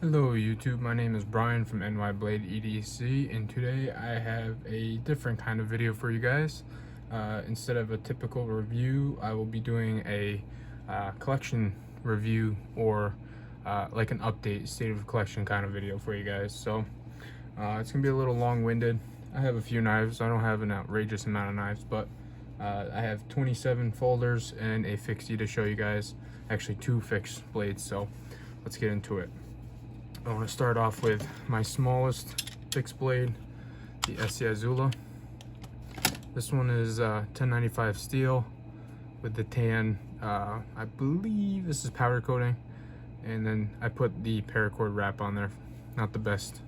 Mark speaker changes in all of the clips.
Speaker 1: Hello YouTube, my name is Brian from NY Blade EDC, and today I have a different kind of video for you guys. Instead of a typical review, I will be doing a collection review, or like an update, state of collection kind of video for you guys. So it's gonna be a little long-winded. I have a few knives. I don't have an outrageous amount of knives, but I have 27 folders and a fixie to show you guys. Actually, 2 fixed blades, so let's get into it. I want to start off with my smallest fixed blade, the SC Azula. This one is 1095 steel with the tan, I believe this is powder coating, and then I put the paracord wrap on there. Not the best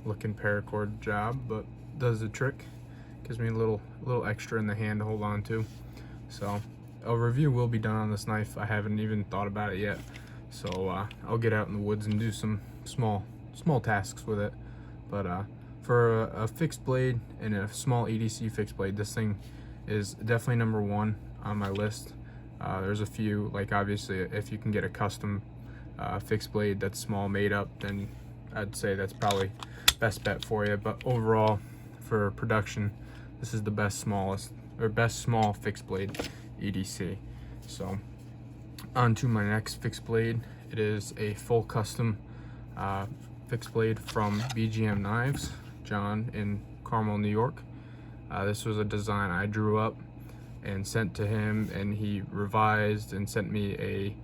Speaker 1: looking paracord job, but does the trick. Gives me a little extra in the hand to hold on to. So a review will be done on this knife. I haven't even thought about it yet, so I'll get out in the woods and do some small tasks with it. But for a fixed blade and a small EDC fixed blade, this thing is definitely number one on my list. There's a few, like obviously if you can get a custom fixed blade that's small made up, then I'd say that's probably best bet for you. But overall, for production, this is the best small fixed blade EDC. So on to my next fixed blade. It is a full custom fixed blade from BGM Knives, John in Carmel, New York. This was a design I drew up and sent to him, and he revised and sent me a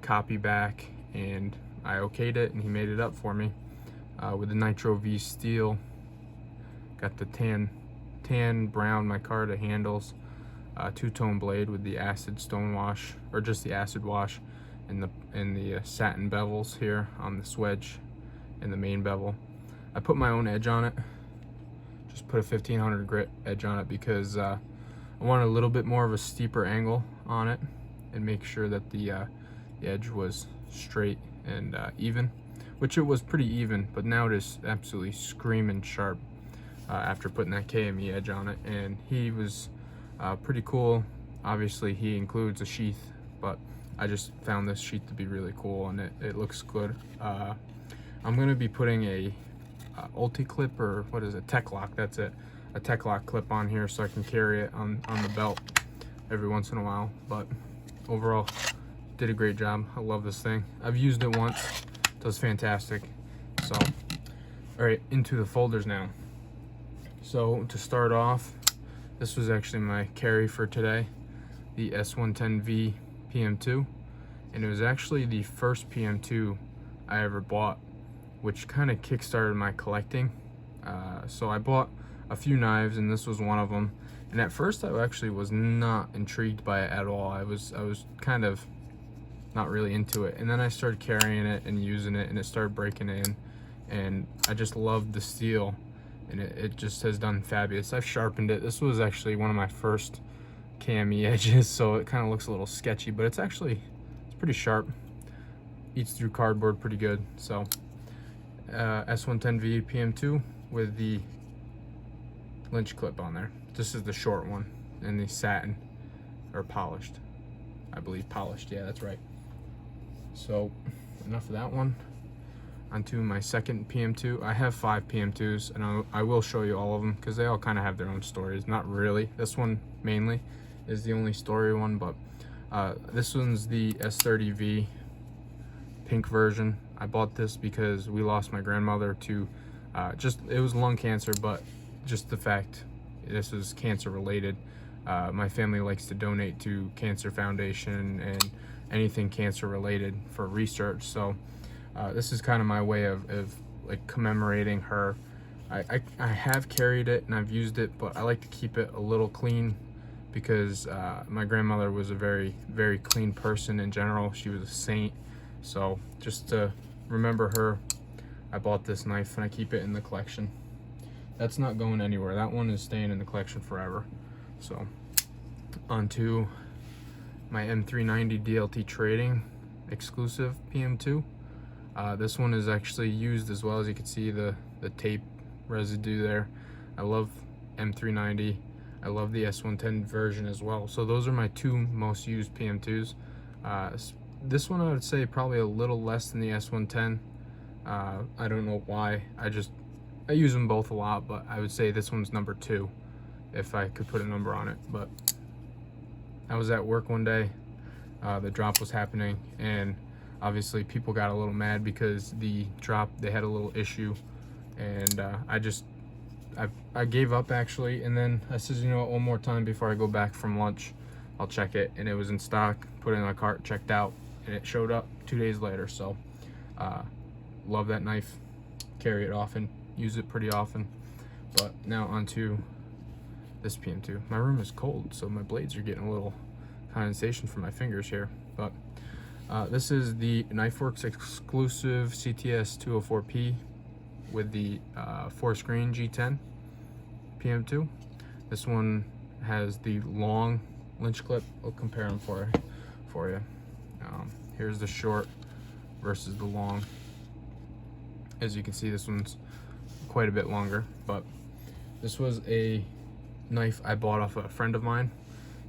Speaker 1: copy back, and I okayed it and he made it up for me with the Nitro V steel. Got the tan brown micarta handles, two-tone blade with the acid stone wash, or just the acid wash, in the satin bevels here on this wedge and the main bevel. I put my own edge on it, just put a 1500 grit edge on it because I wanted a little bit more of a steeper angle on it and make sure that the edge was straight and even, which it was pretty even, but now it is absolutely screaming sharp after putting that KME edge on it. And he was pretty cool. Obviously he includes a sheath, but I just found this sheath to be really cool, and it looks good. I'm going to be putting a Ulti clip, or what is it, Tech Lock, that's it, a Tech Lock clip on here so I can carry it on the belt every once in a while. But overall, did a great job. I love this thing. I've used it once, it does fantastic. So all right, into the folders now. So to start off, this was actually my carry for today, the S110V PM2, and it was actually the first PM2 I ever bought, which kind of kickstarted my collecting. So I bought a few knives, and this was one of them. And at first I actually was not intrigued by it at all. I was kind of not really into it, and then I started carrying it and using it, and it started breaking in, and I just loved the steel, and it just has done fabulous. I've sharpened it. This was actually one of my first KME edges, so it kind of looks a little sketchy, but it's pretty sharp. Eats through cardboard pretty good. So S110V PM2 with the lynch clip on there. This is the short one, and the satin, or polished, I believe polished, yeah, that's right. So enough of that one. Onto my second PM2. I have 5 PM2s, and I will show you all of them because they all kind of have their own stories. Not really. This one mainly is the only story one, but this one's the S30V pink version. I bought this because we lost my grandmother to it was lung cancer, but just the fact this is cancer related. My family likes to donate to Cancer Foundation and anything cancer related for research, so this is kind of my way of like commemorating her. I have carried it and I've used it, but I like to keep it a little clean because my grandmother was a very, very clean person in general. She was a saint. So just to remember her, I bought this knife and I keep it in the collection. That's not going anywhere. That one is staying in the collection forever. So onto my M390 DLT Trading exclusive PM2. This one is actually used as well. As you can see, the tape residue there. I love M390. I love the S110 version as well. So those are my 2 most used PM2s. This one I would say probably a little less than the S110. I don't know why. I use them both a lot, but I would say this one's number 2 if I could put a number on it. But I was at work one day, the drop was happening, and obviously people got a little mad because the drop, they had a little issue, and I gave up actually. And then I said, you know what, one more time before I go back from lunch, I'll check it. And it was in stock, put it in my cart, checked out, and it showed up 2 days later. So love that knife, carry it often, use it pretty often. But now onto this PM2. My room is cold, so my blades are getting a little condensation from my fingers here. But this is the KnifeWorks exclusive CTS 204P with the 4-screen G10 PM2. This one has the long lynch clip. I'll compare them for you. Here's the short versus the long. As you can see, this one's quite a bit longer, but this was a knife I bought off a friend of mine.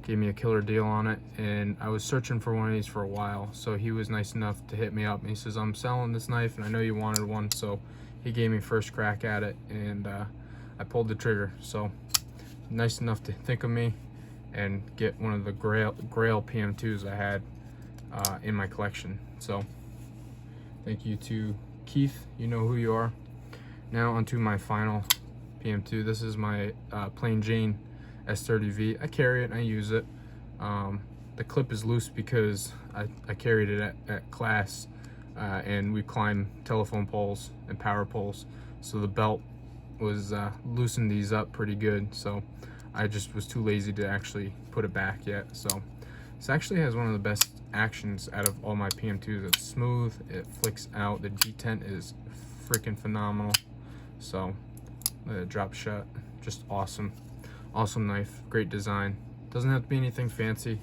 Speaker 1: Gave me a killer deal on it, and I was searching for one of these for a while, so he was nice enough to hit me up, and he says, I'm selling this knife and I know you wanted one, so he gave me first crack at it, and I pulled the trigger. So nice enough to think of me and get one of the grail PM2s I had in my collection. So thank you to Keith, you know who you are. Now onto my final PM2. This is my plain Jane S30V. I carry it and I use it. The clip is loose because I carried it at class, and we climbed telephone poles and power poles, so the belt was loosened these up pretty good, so I just was too lazy to actually put it back yet. So this actually has one of the best actions out of all my PM2s. It's smooth, it flicks out, the detent is freaking phenomenal. So let it drop shut, just awesome knife, great design. Doesn't have to be anything fancy,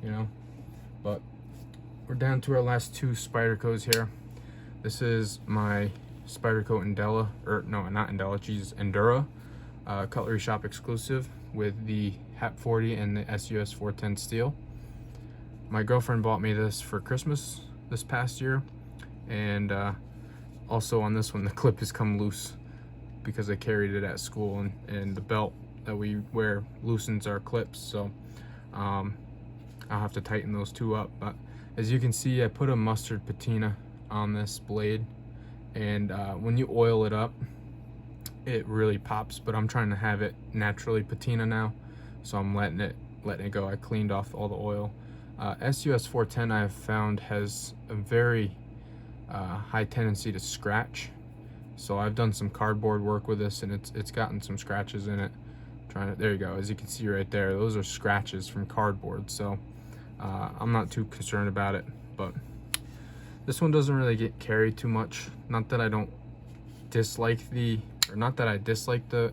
Speaker 1: you know. But we're down to our last 2 Spydercos here. This is my Spyderco Indela, or no, not Indela, geez, Hinderer Cutlery Shop exclusive with the HAP 40 and the SUS 410 steel. My girlfriend bought me this for Christmas this past year, and also on this one the clip has come loose because I carried it at school, and the belt that we wear loosens our clips, so I'll have to tighten those 2 up. But as you can see, I put a mustard patina on this blade, and when you oil it up, it really pops, but I'm trying to have it naturally patina now, so I'm letting it go. I cleaned off all the oil. SUS 410 I have found has a very high tendency to scratch, so I've done some cardboard work with this, and it's gotten some scratches in it. There you go, as you can see right there, those are scratches from cardboard, so I'm not too concerned about it. But this one doesn't really get carried too much. Not that I dislike the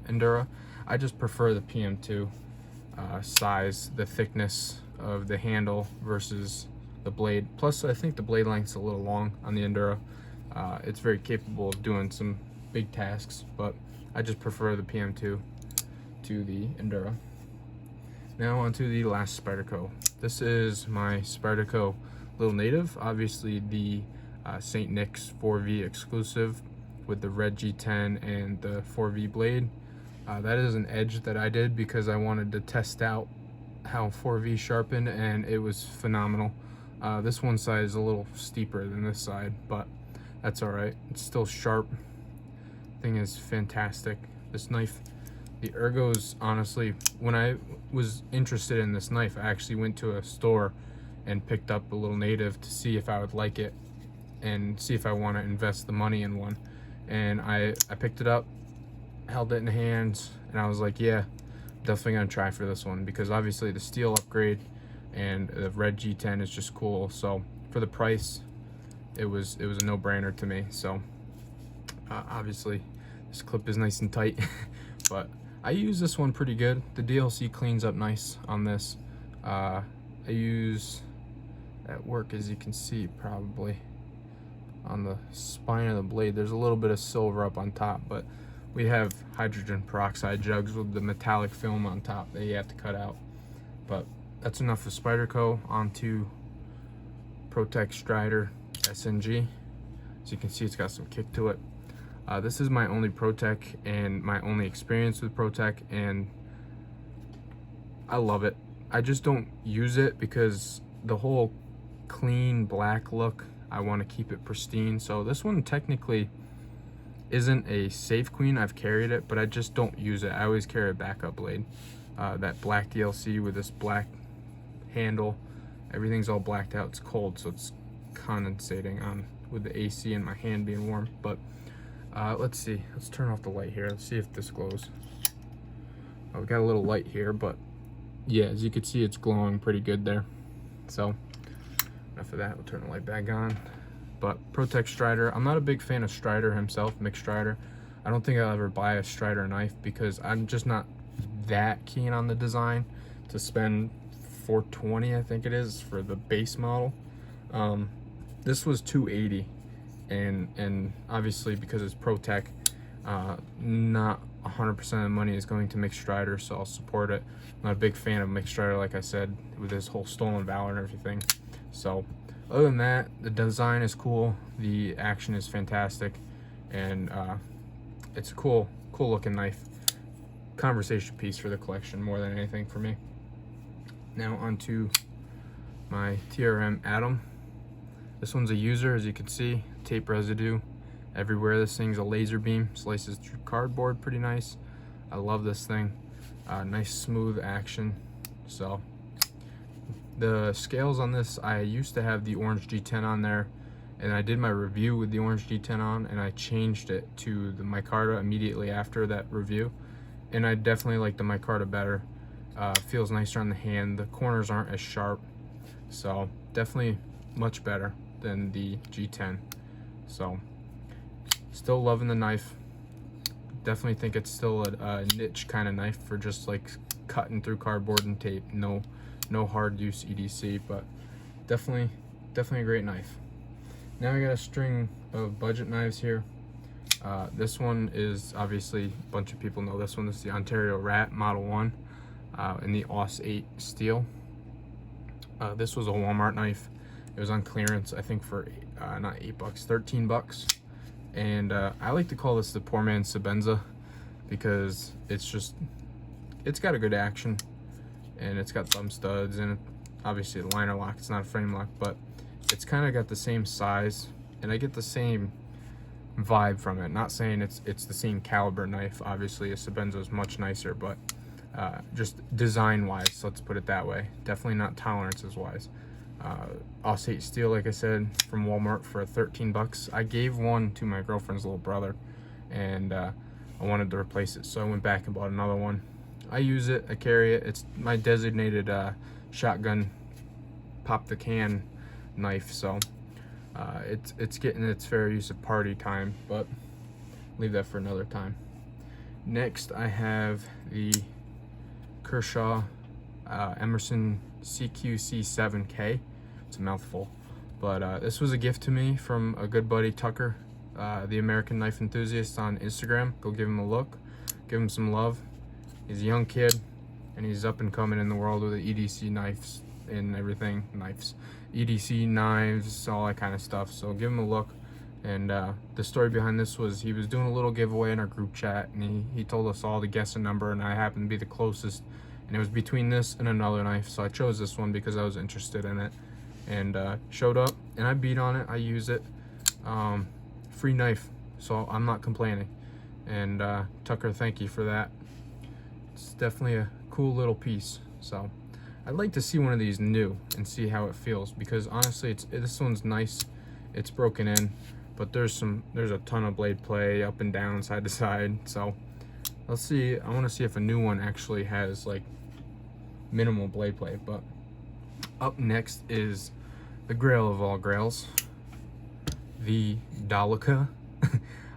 Speaker 1: Hinderer, I just prefer the PM2 size, the thickness of the handle versus the blade. Plus I think the blade length's a little long on the Hinderer. It's very capable of doing some big tasks, but I just prefer the PM2 to the Hinderer. Now onto the last Spyderco. This is my Spyderco Little Native, obviously the St. Nick's 4V exclusive with the red G10 and the 4V blade. That is an edge that I did because I wanted to test out how 4V sharpened, and it was phenomenal. This one side is a little steeper than this side, but that's all right. It's still sharp. Thing is fantastic. This knife, the ergos, honestly, when I was interested in this knife, I actually went to a store and picked up a Little Native to see if I would like it and see if I want to invest the money in one. And I picked it up, held it in the hands, and I was like, yeah, definitely gonna try for this one, because obviously the steel upgrade and the red G10 is just cool. So for the price, it was a no-brainer to me. So obviously this clip is nice and tight, but I use this one pretty good. The DLC cleans up nice on this. I use at work, as you can see, probably on the spine of the blade, there's a little bit of silver up on top, but we have hydrogen peroxide jugs with the metallic film on top that you have to cut out. But that's enough for Spyderco. On to Protec Strider SG. As you can see, it's got some kick to it. This is my only Protec and my only experience with Protec, and I love it. I just don't use it because the whole clean black look, I want to keep it pristine. So this one technically isn't a safe queen. I've carried it, but I just don't use it. I always carry a backup blade. That black DLC with this black handle. Everything's all blacked out. It's cold, so it's condensating on with the AC and my hand being warm. But let's see. Let's turn off the light here. Let's see if this glows. Oh, we got a little light here, but yeah, as you can see, it's glowing pretty good there. So enough of that. We'll turn the light back on. But Protec Strider, I'm not a big fan of Strider himself, Mick Strider. I don't think I'll ever buy a Strider knife because I'm just not that keen on the design to spend $420, I think it is, for the base model. This was $280, and obviously because it's Protec, not 100% of the money is going to Mick Strider, so I'll support it. I'm not a big fan of Mick Strider, like I said, with his whole Stolen Valor and everything. So other than that, the design is cool, the action is fantastic, and it's a cool looking knife. Conversation piece for the collection more than anything for me. Now onto my Trm Adam. This one's a user, as you can see, tape residue everywhere. This thing's a laser beam, slices through cardboard pretty nice. I love this thing. Nice smooth action. So the scales on this, I used to have the orange G10 on there, and I did my review with the orange G10 on, and I changed it to the micarta immediately after that review, and I definitely like the micarta better. Feels nicer on the hand. The corners aren't as sharp, so definitely much better than the G10. So still loving the knife. Definitely think it's still a niche kind of knife for just like cutting through cardboard and tape. No hard use EDC, but definitely a great knife. Now I got a string of budget knives here. This one is obviously, a bunch of people know this one. This is the Ontario Rat Model 1 in the AUS 8 steel. This was a Walmart knife. It was on clearance, I think, for not $8, $13. And I like to call this the poor man's Sebenza because it's got a good action, and it's got thumb studs, and obviously the liner lock. It's not a frame lock, but it's kind of got the same size, and I get the same vibe from it. Not saying it's the same caliber knife. Obviously a Sebenza is much nicer, but just design wise, let's put it that way. Definitely not tolerances wise. AUS 8 steel, like I said, from Walmart for $13. I gave one to my girlfriend's little brother, and I wanted to replace it, so I went back and bought another one. I use it, I carry it. It's my designated shotgun pop the can knife, so it's getting its fair use of party time, but leave that for another time. Next I have the Kershaw Emerson CQC 7K. It's a mouthful, but this was a gift to me from a good buddy, Tucker, the American Knife Enthusiast on Instagram. Go give him a look, give him some love. He's a young kid, and he's up and coming in the world with the EDC knives and everything. EDC knives, all that kind of stuff. So give him a look. And the story behind this was he was doing a little giveaway in our group chat, and he told us all to guess a number, and I happened to be the closest. And it was between this and another knife, so I chose this one because I was interested in it, and showed up, and I beat on it. I use it. Free knife, so I'm not complaining. And Tucker, thank you for that. It's definitely a cool little piece. So I'd like to see one of these new and see how it feels, because honestly, this one's nice. It's broken in, but there's a ton of blade play up and down, side to side. So let's see. I want to see if a new one actually has like minimal blade play. But up next is the grail of all grails, the Dalika.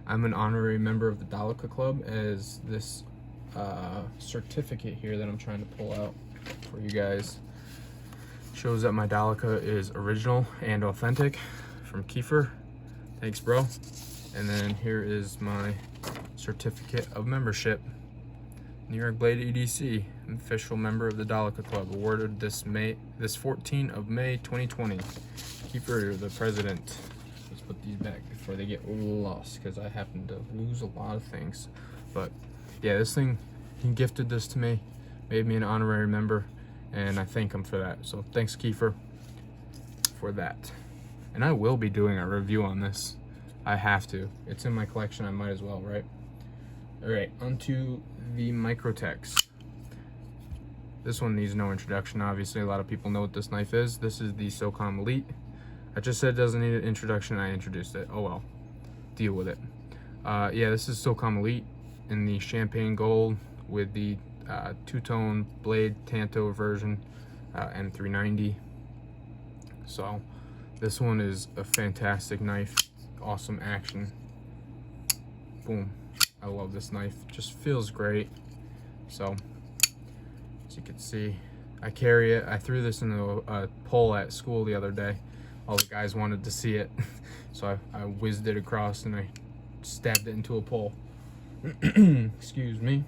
Speaker 1: I'm an honorary member of the Dalika Club, as this certificate here that I'm trying to pull out for you guys shows that my Dalika is original and authentic from Kiefer. Thanks, bro. And then here is my certificate of membership. New York Blade EDC, official member of the Dalika Club, awarded this 14th of May 2020. Kiefer, you're the president. Let's put these back before they get lost, because I happen to lose a lot of things. But yeah, this thing, he gifted this to me, made me an honorary member, and I thank him for that. So thanks, Kiefer, for that. And I will be doing a review on this. I have to. It's in my collection, I might as well, right? Alright, onto the Microtext. This one needs no introduction, obviously. A lot of people know what this knife is. This is the SOCOM Elite. I just said it doesn't need an introduction, I introduced it. Oh well, deal with it. Yeah, this is SOCOM Elite in the champagne gold with the two-tone blade Tanto version, M390. So this one is a fantastic knife, awesome action. Boom, I love this knife, just feels great. So as you can see, I carry it. I threw this into a pole at school the other day. All the guys wanted to see it, so I whizzed it across and I stabbed it into a pole. Excuse me.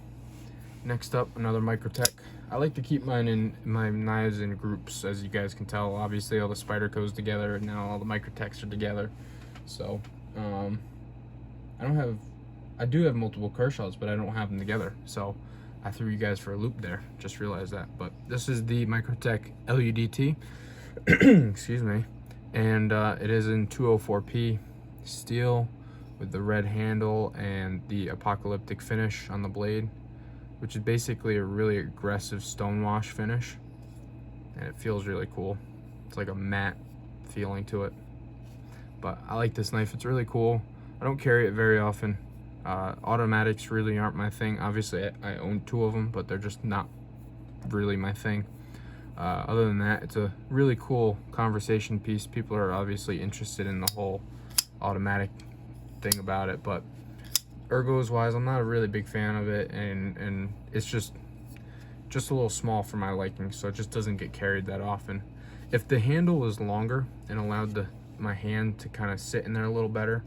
Speaker 1: Next up, another Microtech. I like to keep my knives in groups, as you guys can tell. Obviously, all the Spydercos together, and now all the Microtechs are together. So, I do have multiple Kershaws, but I don't have them together. So, I threw you guys for a loop there. Just realized that. But this is the Microtech Lu DT. Excuse me. And it is in 204p steel with the red handle and the apocalyptic finish on the blade, which is basically a really aggressive stonewash finish, and it feels really cool. It's like a matte feeling to it, but I like this knife. It's really cool. I don't carry it very often. Automatics really aren't my thing. Obviously I own 2 of them, but they're just not really my thing. Other than that, it's a really cool conversation piece. People are obviously interested in the whole automatic thing about it, but ergos wise, I'm not a really big fan of it, and it's just a little small for my liking, so it just doesn't get carried that often. If the handle was longer and allowed my hand to kind of sit in there a little better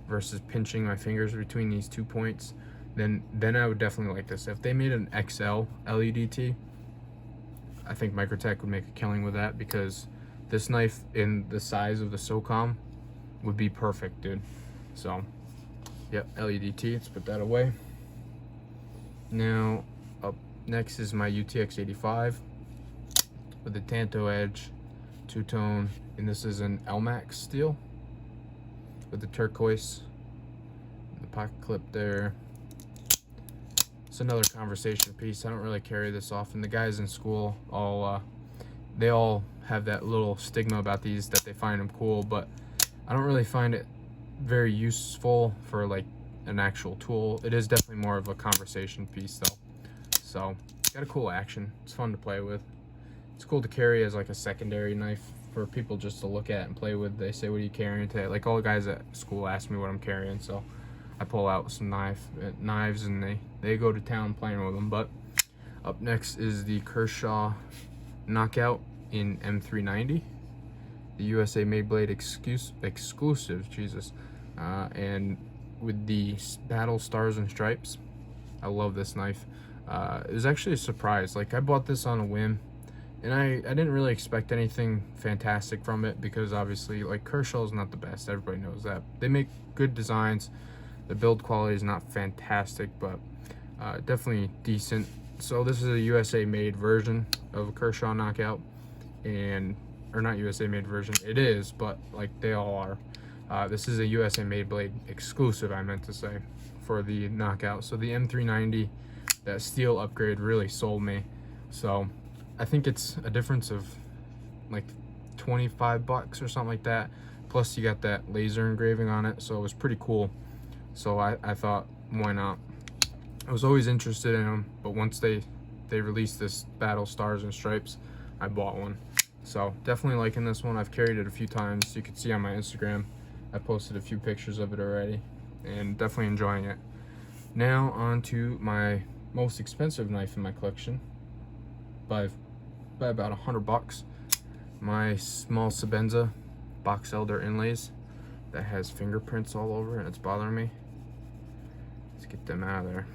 Speaker 1: versus pinching my fingers between these 2 points, then I would definitely like this. If they made an XL LEDT, I think Microtech would make a killing with that, because this knife in the size of the SOCOM would be perfect, dude. So yep, LEDT, let's put that away. Now, up next is my UTX 85 with the Tanto edge, 2-tone, and this is an LMAX steel with the turquoise, the pocket clip there. It's another conversation piece. I don't really carry this often. The guys in school, they all have that little stigma about these, that they find them cool, but I don't really find it very useful for like an actual tool. It is definitely more of a conversation piece though. So got a cool action. It's fun to play with. It's cool to carry as like a secondary knife for people just to look at and play with. They say, what are you carrying today? Like all the guys at school ask me what I'm carrying, so I pull out some knives and they go to town playing with them. But up next is the Kershaw Knockout in M390, the USA Made Blade exclusive, Jesus, and with the Battle Stars and Stripes. I love this knife. It was actually a surprise. Like, I bought this on a whim, and I didn't really expect anything fantastic from it, because obviously, like, Kershaw is not the best. Everybody knows that. They make good designs. The build quality is not fantastic, but definitely decent. So this is a USA made version of a Kershaw Knockout, or not USA made version. It is, but like they all are. This is a USA made blade exclusive, I meant to say, for the Knockout. So the M390, that steel upgrade really sold me. So I think it's a difference of like 25 bucks or something like that. Plus you got that laser engraving on it, so it was pretty cool. So I thought, why not? I was always interested in them, but once they released this Battle Stars and Stripes, I bought one. So definitely liking this one. I've carried it a few times. You can see on my Instagram, I posted a few pictures of it already, and definitely enjoying it. Now on to my most expensive knife in my collection, by about 100 bucks. My small Sebenza Boxelder inlays that has fingerprints all over, and it's bothering me. Let's get them out of there.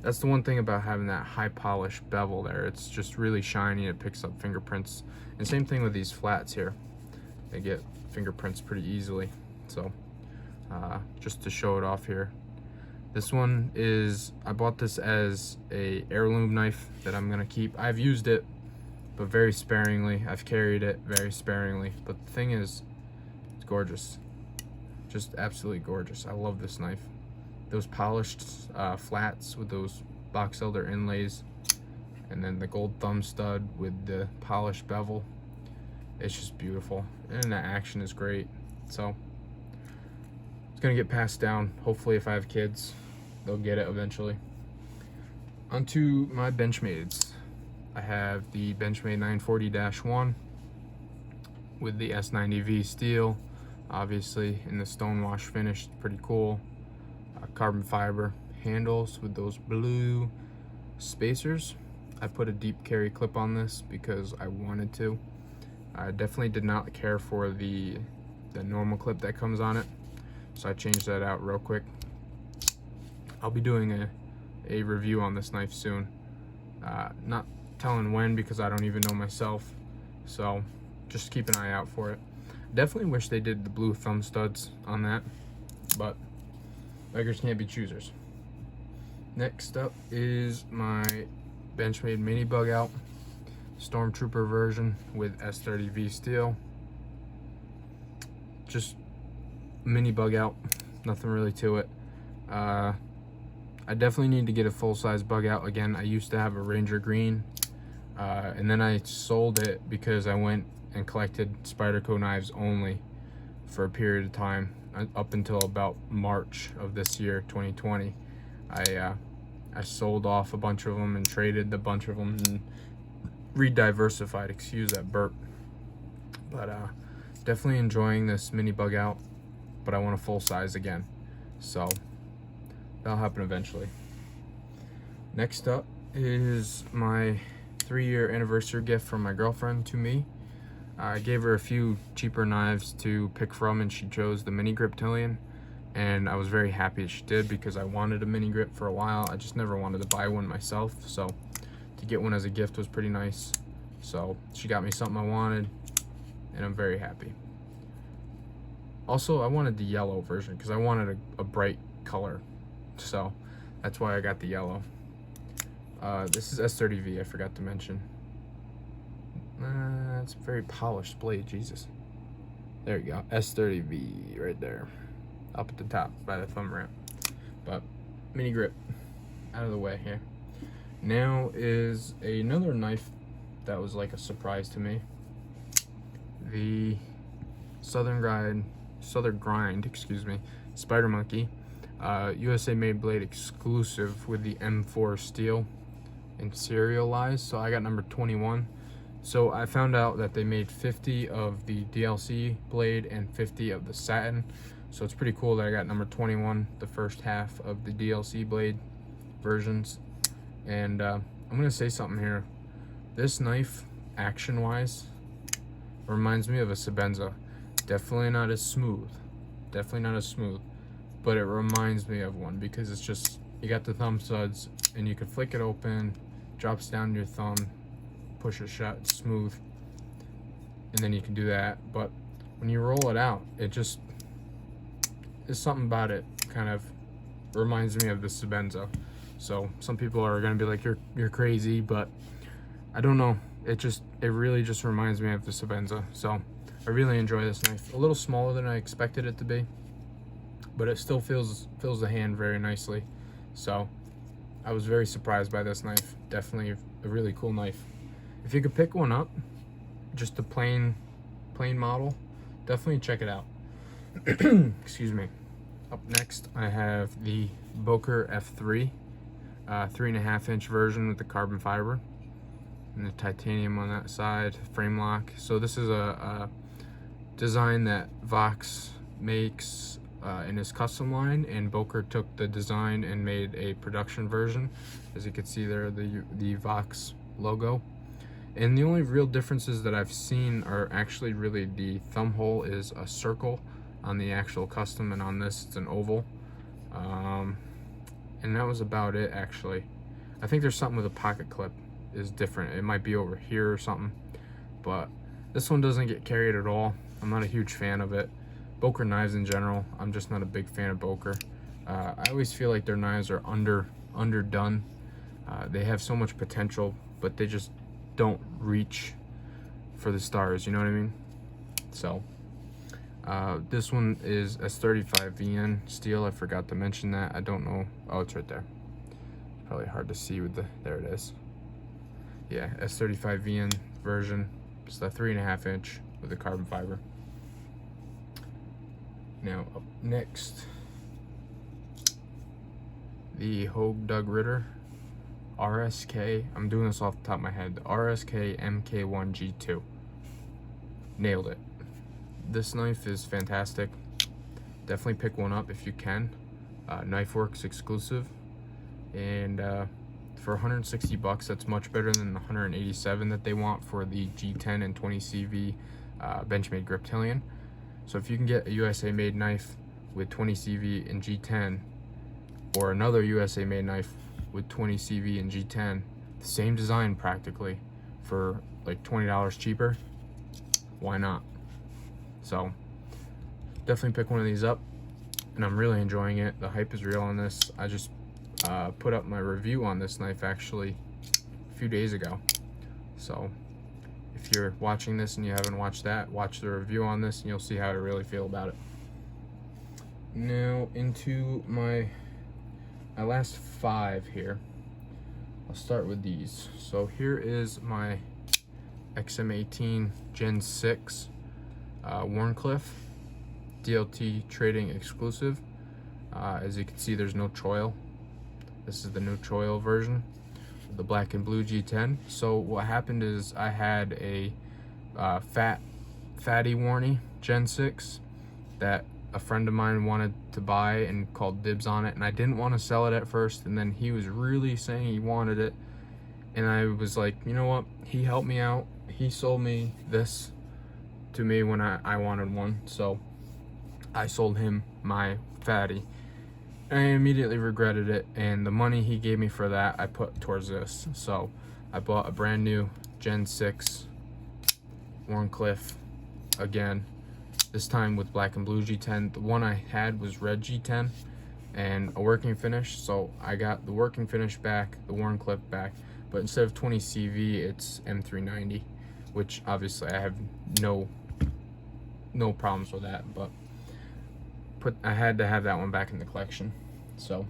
Speaker 1: That's the one thing about having that high polish bevel there. It's just really shiny. It picks up fingerprints. And same thing with these flats here. They get fingerprints pretty easily. So just to show it off here. This one is, I bought this as a heirloom knife that I'm gonna keep. I've used it, but very sparingly. I've carried it very sparingly. But the thing is, it's gorgeous. Just absolutely gorgeous. I love this knife. Those polished flats with those Boxelder inlays, and then the gold thumb stud with the polished bevel. It's just beautiful, and the action is great. So it's gonna get passed down. Hopefully, if I have kids, they'll get it eventually. Onto my Benchmades. I have the Benchmade 940-1 with the S90V steel, obviously in the stonewash finish. Pretty cool. Carbon fiber handles with those blue spacers. I put a deep carry clip on this because I wanted to. I definitely did not care for the normal clip that comes on it, so I changed that out real quick. I'll be doing a review on this knife soon. Not telling when because I don't even know myself, so just keep an eye out for it. Definitely wish they did the blue thumb studs on that, but beggars can't be choosers. Next up is my Benchmade mini Bugout Stormtrooper version with S30V steel. Just mini Bugout, nothing really to it. I definitely need to get a full-size Bugout again. I used to have a Ranger Green, and then I sold it because I went and collected Spyderco knives only for a period of time, up until about March of this year, 2020. I sold off a bunch of them and traded a bunch of them and re-diversified, excuse that burp. But definitely enjoying this mini Bugout, but I want a full size again, so that'll happen eventually. Next up is my 3-year anniversary gift from my girlfriend to me. I gave her a few cheaper knives to pick from, and she chose the mini grip Tilian, and I was very happy she did because I wanted a mini grip for a while. I just never wanted to buy one myself, so to get one as a gift was pretty nice. So she got me something I wanted, and I'm very happy. Also, I wanted the yellow version because I wanted a bright color, so that's why I got the yellow. This is S30V, I forgot to mention. It's a very polished blade, Jesus. There you go, S30V right there, up at the top by the thumb ramp. But mini grip out of the way here. Now is another knife that was like a surprise to me. The Southern Grind, excuse me, Spider Monkey, USA made blade exclusive with the M4 steel and serialized. So I got number 21. So I found out that they made 50 of the DLC blade and 50 of the satin. So it's pretty cool that I got number 21, the first half of the DLC blade versions. And I'm gonna say something here. This knife, action-wise, reminds me of a Sebenza. Definitely not as smooth, but it reminds me of one because it's just, you got the thumb studs and you can flick it open, drops down your thumb, push it shut, it's smooth, and then you can do that. But when you roll it out, it just, there's something about it kind of reminds me of the Sebenza. So some people are gonna be like, you're crazy, but I don't know, it really just reminds me of the Sebenza. So I really enjoy this knife. A little smaller than I expected it to be, but it still fills the hand very nicely. So I was very surprised by this knife. Definitely a really cool knife. If you could pick one up, just a plain model, definitely check it out. Excuse me. Up next, I have the Boker F3, 3.5-inch version with the carbon fiber and the titanium on that side, frame lock. So this is a design that Vox makes in his custom line, and Boker took the design and made a production version. As you can see there, the Vox logo. And the only real differences that I've seen are actually really the thumb hole is a circle on the actual custom, and on this it's an oval. And that was about it, actually. I think there's something with a pocket clip is different. It might be over here or something, but this one doesn't get carried at all. I'm not a huge fan of it. Boker knives in general, I'm just not a big fan of Boker. I always feel like their knives are underdone. They have so much potential, but they just don't reach for the stars, you know what I mean? So this one is S35 VN steel. I forgot to mention that. I don't know. Oh, it's right there. Probably hard to see with the, there it is. Yeah, S35 VN version. It's the 3.5 inch with the carbon fiber. Now up next, the Hogue Doug Ritter RSK. I'm doing this off the top of my head. The RSK MK1 G2. Nailed it. This knife is fantastic. Definitely pick one up if you can. KnifeWorks exclusive, and for 160 bucks, that's much better than the 187 that they want for the G10 and 20 CV Benchmade grip Tilian. So if you can get a USA made knife with 20 CV and G10, or another USA made knife with 20 CV and G10, the same design practically, for like $20 cheaper, why not? So definitely pick one of these up, and I'm really enjoying it. The hype is real on this. I just put up my review on this knife actually a few days ago. So if you're watching this and you haven't watched that, watch the review on this and you'll see how I really feel about it. Now into my last 5 here. I'll start with these. So here is my XM18 Gen 6 Wharncliffe DLT trading exclusive. As you can see, there's no choil. This is the no choil version, the black and blue G10. So what happened is I had a fatty Warney Gen 6 that a friend of mine wanted to buy and called dibs on it, and I didn't want to sell it at first, and then he was really saying he wanted it, and I was like, you know what, he helped me out. He sold me this to me when I wanted one, so I sold him my fatty. I immediately regretted it, and the money he gave me for that I put towards this. So I bought a brand new Gen 6 Wharncliffe again, this time with black and blue G10. The one I had was red G10 and a working finish, so I got the working finish back, the Wharncliffe back, but instead of 20 CV, it's M390, which obviously I have no problems with that, but I had to have that one back in the collection. So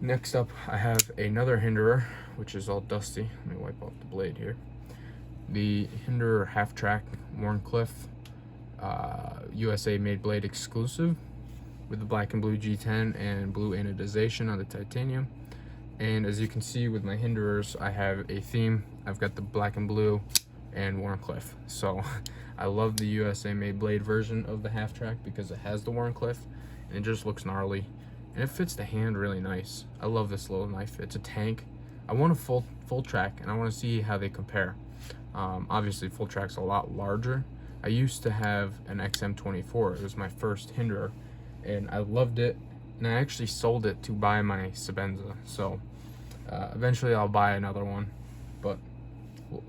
Speaker 1: next up, I have another Hinderer, which is all dusty. Let me wipe off the blade here. The Hinderer Halftrack Wharncliffe USA made blade exclusive with the black and blue G10 and blue anodization on the titanium. And as you can see with my Hinderers, I have a theme. I've got the black and blue and Wharncliffe. So I love the USA made blade version of the Halftrack because it has the Wharncliffe and it just looks gnarly and it fits the hand really nice. I love this little knife. It's a tank. I want a full track, and I want to see how they compare. Obviously full track's a lot larger. I used to have an XM24. It was my first Hinderer and I loved it, and I actually sold it to buy my Sebenza. So eventually I'll buy another one, but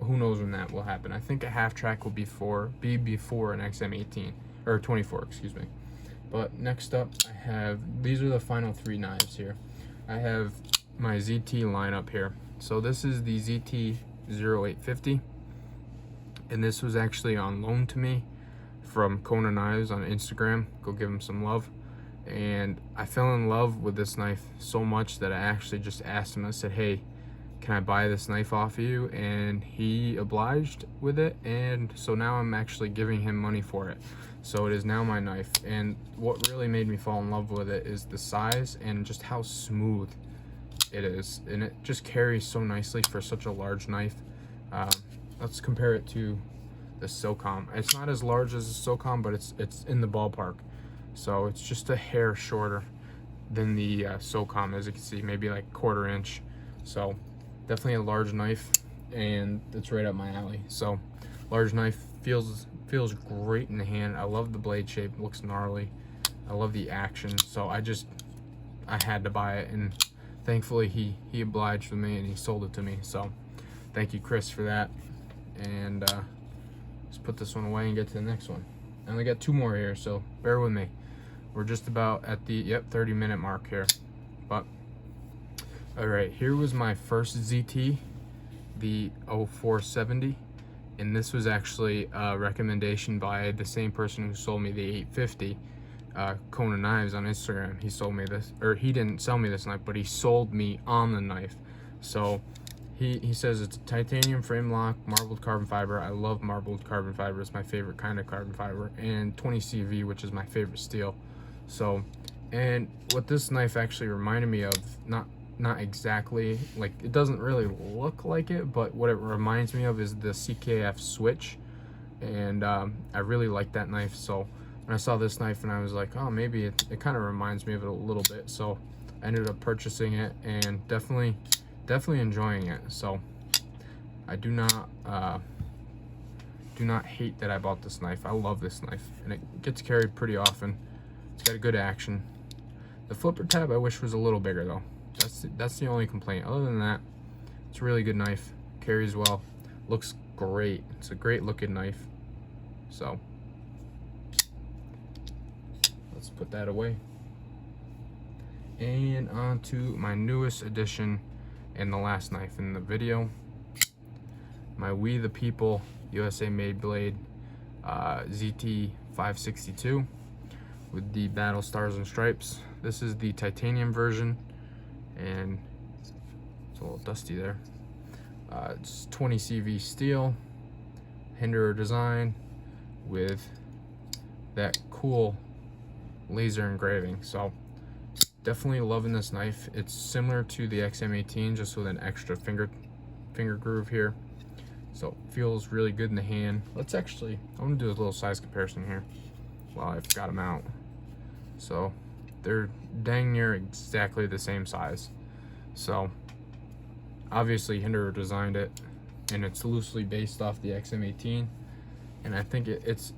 Speaker 1: who knows when that will happen. I think a Halftrack will be before an XM18 or 24, excuse me. But next up, I have, these are the final 3 knives here. I have my ZT lineup here. So this is the ZT 0850, and this was actually on loan to me from Kona Knives on Instagram. Go give him some love. And I fell in love with this knife so much that I actually just asked him. I said, hey, can I buy this knife off of you? And he obliged with it, and so now I'm actually giving him money for it. So it is now my knife, and what really made me fall in love with it is the size and just how smooth it is, and it just carries so nicely for such a large knife. Let's compare it to the SOCOM. It's not as large as the SOCOM, but it's in the ballpark. So it's just a hair shorter than the SOCOM, as you can see, maybe like 1/4 inch. So definitely a large knife, and it's right up my alley. So large knife feels great in the hand. I love the blade shape, it looks gnarly. I love the action, so I had to buy it, and thankfully he obliged with me and he sold it to me. So thank you, Chris, for that. And let's put this one away and get to the next one. I only got 2 more here, so bear with me. We're just about at the 30-minute mark here. But all right, here was my first ZT, the 0470, and this was actually a recommendation by the same person who sold me the 850 Kona knives on Instagram. He sold me this, or he didn't sell me this knife, but he sold me on the knife. So he says it's a titanium frame lock, marbled carbon fiber. I love marbled carbon fiber. It's my favorite kind of carbon fiber, and 20 CV, which is my favorite steel. So, and what this knife actually reminded me of, not exactly, like, it doesn't really look like it, but what it reminds me of is the CKF switch, and I really like that knife. So when I saw this knife, and I was like, oh, maybe it kind of reminds me of it a little bit, so I ended up purchasing it, and definitely enjoying it. So I do not hate that I bought this knife. I love this knife, and it gets carried pretty often. It's got a good action. The flipper tab I wish was a little bigger though. That's the only complaint. Other than that, it's a really good knife. Carries well. Looks great. It's a great looking knife. So let's put that away. And on to my newest addition and the last knife in the video. My We the People USA made blade, ZT 562 with the battle stars and stripes. This is the titanium version, and it's a little dusty there. It's 20 CV steel, Hinderer design with that cool laser engraving. So definitely loving this knife. It's similar to the XM18, just with an extra finger groove here. So feels really good in the hand. I'm gonna do a little size comparison here while I've got them out. So they're dang near exactly the same size. So obviously Hinderer designed it, and it's loosely based off the XM18, and I think it's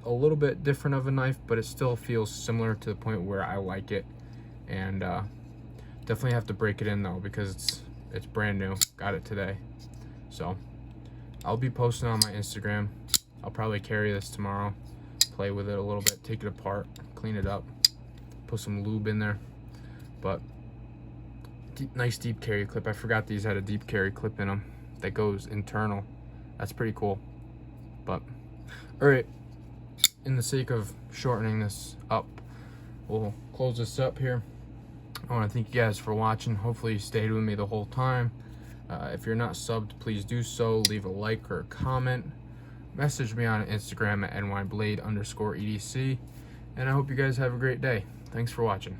Speaker 1: a little bit different of a knife, but it still feels similar to the point where I like it. And definitely have to break it in though, because it's brand new. Got it today. So I'll be posting on my Instagram. I'll probably carry this tomorrow, play with it a little bit, take it apart, clean it up, put some lube in there. But nice deep carry clip. I forgot these had a deep carry clip in them that goes internal. That's pretty cool. But all right, in the sake of shortening this up, we'll close this up here. I want to thank you guys for watching. Hopefully you stayed with me the whole time. If you're not subbed, please do so. Leave a like or a comment. Message me on Instagram at nyblade_EDC. And I hope you guys have a great day. Thanks for watching.